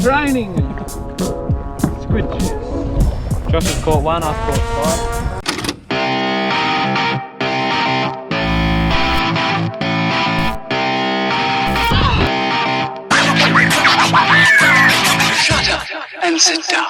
raining. Squid juice. Josh has caught one, I've caught 5. Shut up and sit down.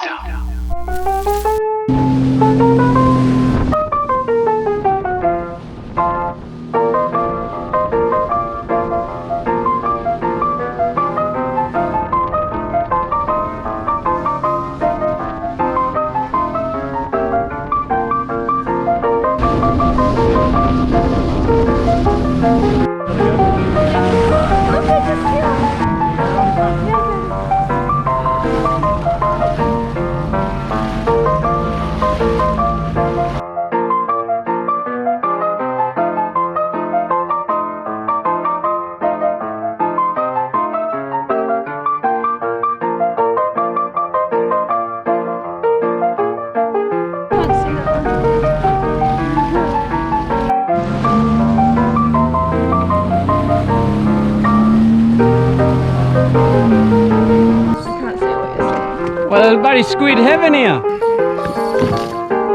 well, there's bloody squid heaven here. Too much.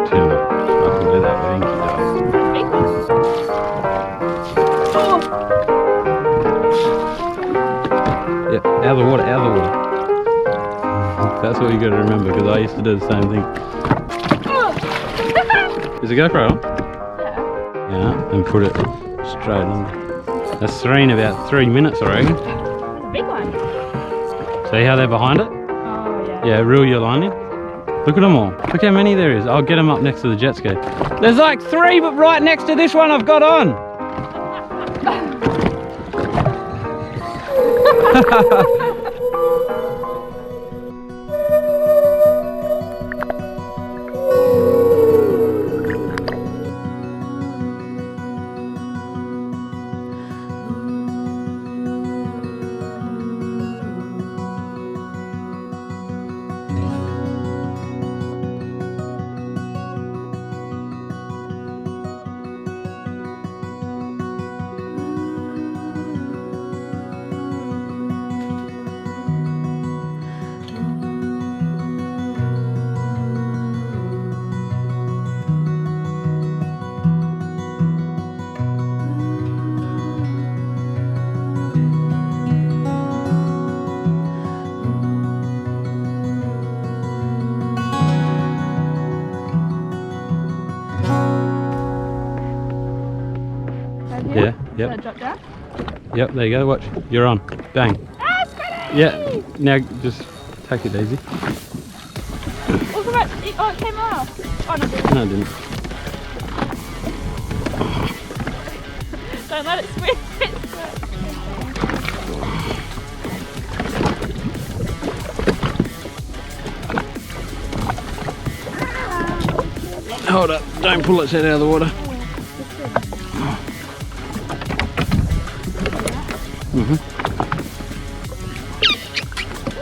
I can do that with inky dough. Yep, out of the water, out of the water. That's what you got to remember, because I used to do the same thing. Is the GoPro on? Yeah. Yeah, and put it straight on. That's three in about 3 minutes, I reckon. That's a big one. See how they're behind it? Oh, yeah. Yeah, reel your line in. Look at them all. Look how many there is. I'll get them up next to the jet ski. There's like 3, but right next to this one I've got on. Yeah, yep. Should I drop down? Yep, there you go, watch. You're on. Bang. Ah, Squidding! Yeah, now just take it easy. Oh, come on. Oh, it came off. Oh, no, it didn't. No, it didn't. Don't let it swim. Hold up, don't pull its head out of the water.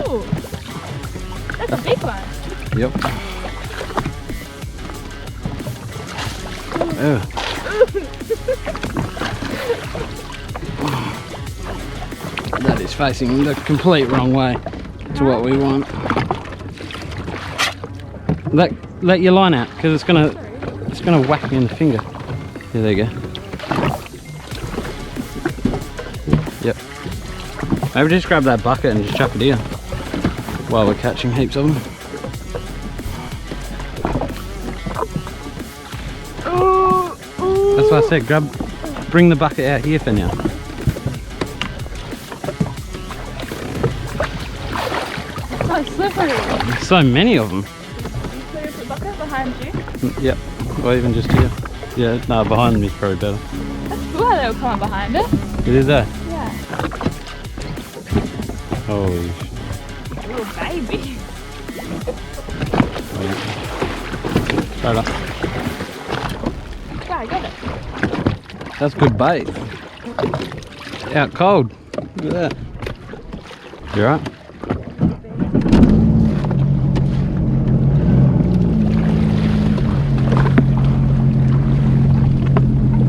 Ooh, that's a big one. Yep. Oh. That is facing the complete wrong way to what we want. Let your line out, because it's gonna whack me in the finger. Yeah, there you go. Yep. Maybe just grab that bucket and just chuck it in while we're catching heaps of them. That's what I said, bring the bucket out here for now. So slippery. There's so many of them. Can you put the bucket behind you? Yep, or even just here. Yeah, no, behind me is probably better. That's cool how they were coming behind it. It is there? Yeah. Holy shit. Little baby. Straight up. Yeah, I got it. That's good bait. Out cold. Look at that. You alright?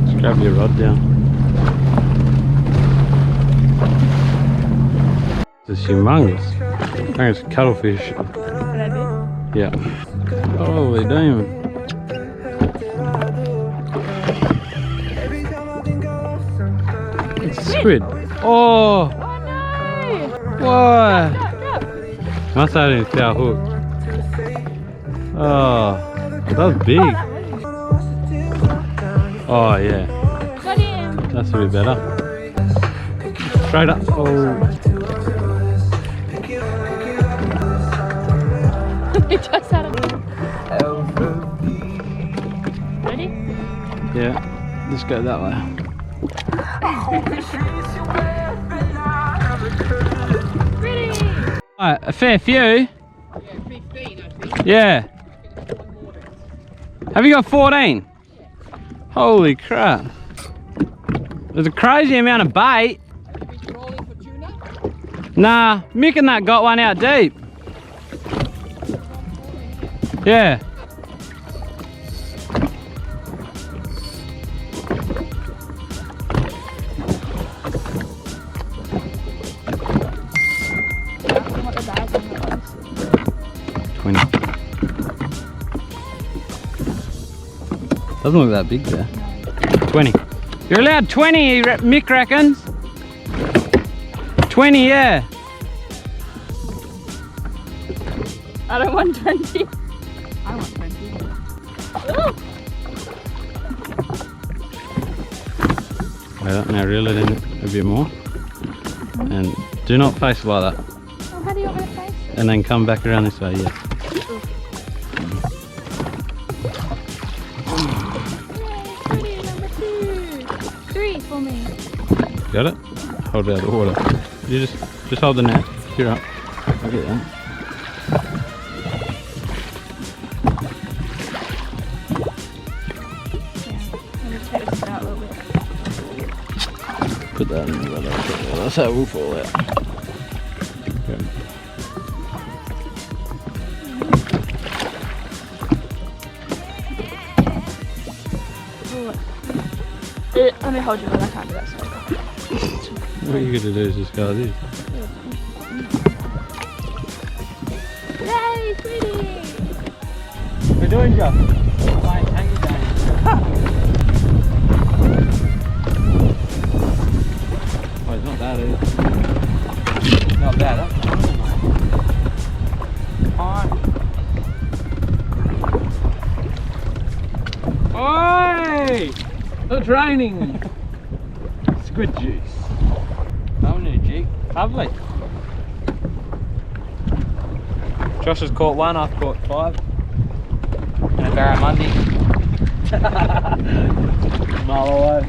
Just grab your rod down. This is humongous. think it's cuttlefish. Yeah. Holy demon. It's a squid. Oh! Oh no! Why? Stop. Must have his tail hook. Oh, that was big. Oh yeah, Got him. that's a bit better. Straight up. Oh. He just had a... Ready? Yeah, let's go that way. Ready! Alright, a fair few. Yeah. Have you got 14? Holy crap. There's a crazy amount of bait. Nah, Mick and that got one out deep. Yeah. What the bag was. 20. Doesn't look that big there. 20. You're allowed 20, Mick reckons. 20, yeah. I don't want 20. I want 20. Ooh. Wait up, now reel it in a bit more. And do not face like that. Oh, how do you want me to face? And then come back around this way, yeah. Yay, number 2. 3 for me. Got it? Hold it out of the water. You just hold the net. You're up. I'll get that. Let me take this out a little bit. Put that in the water. That's how it will fall out. Okay. Let me hold you, but I can't do that. So. What you're gonna do is just go like this. Yay, sweetie! We're doing Josh. Oh, it's not bad, is it? Not bad, huh? Oi! It's raining! Squid juice. Having a jig. Lovely. Josh has caught 1, I've caught 5. And a barramundi. Mile away.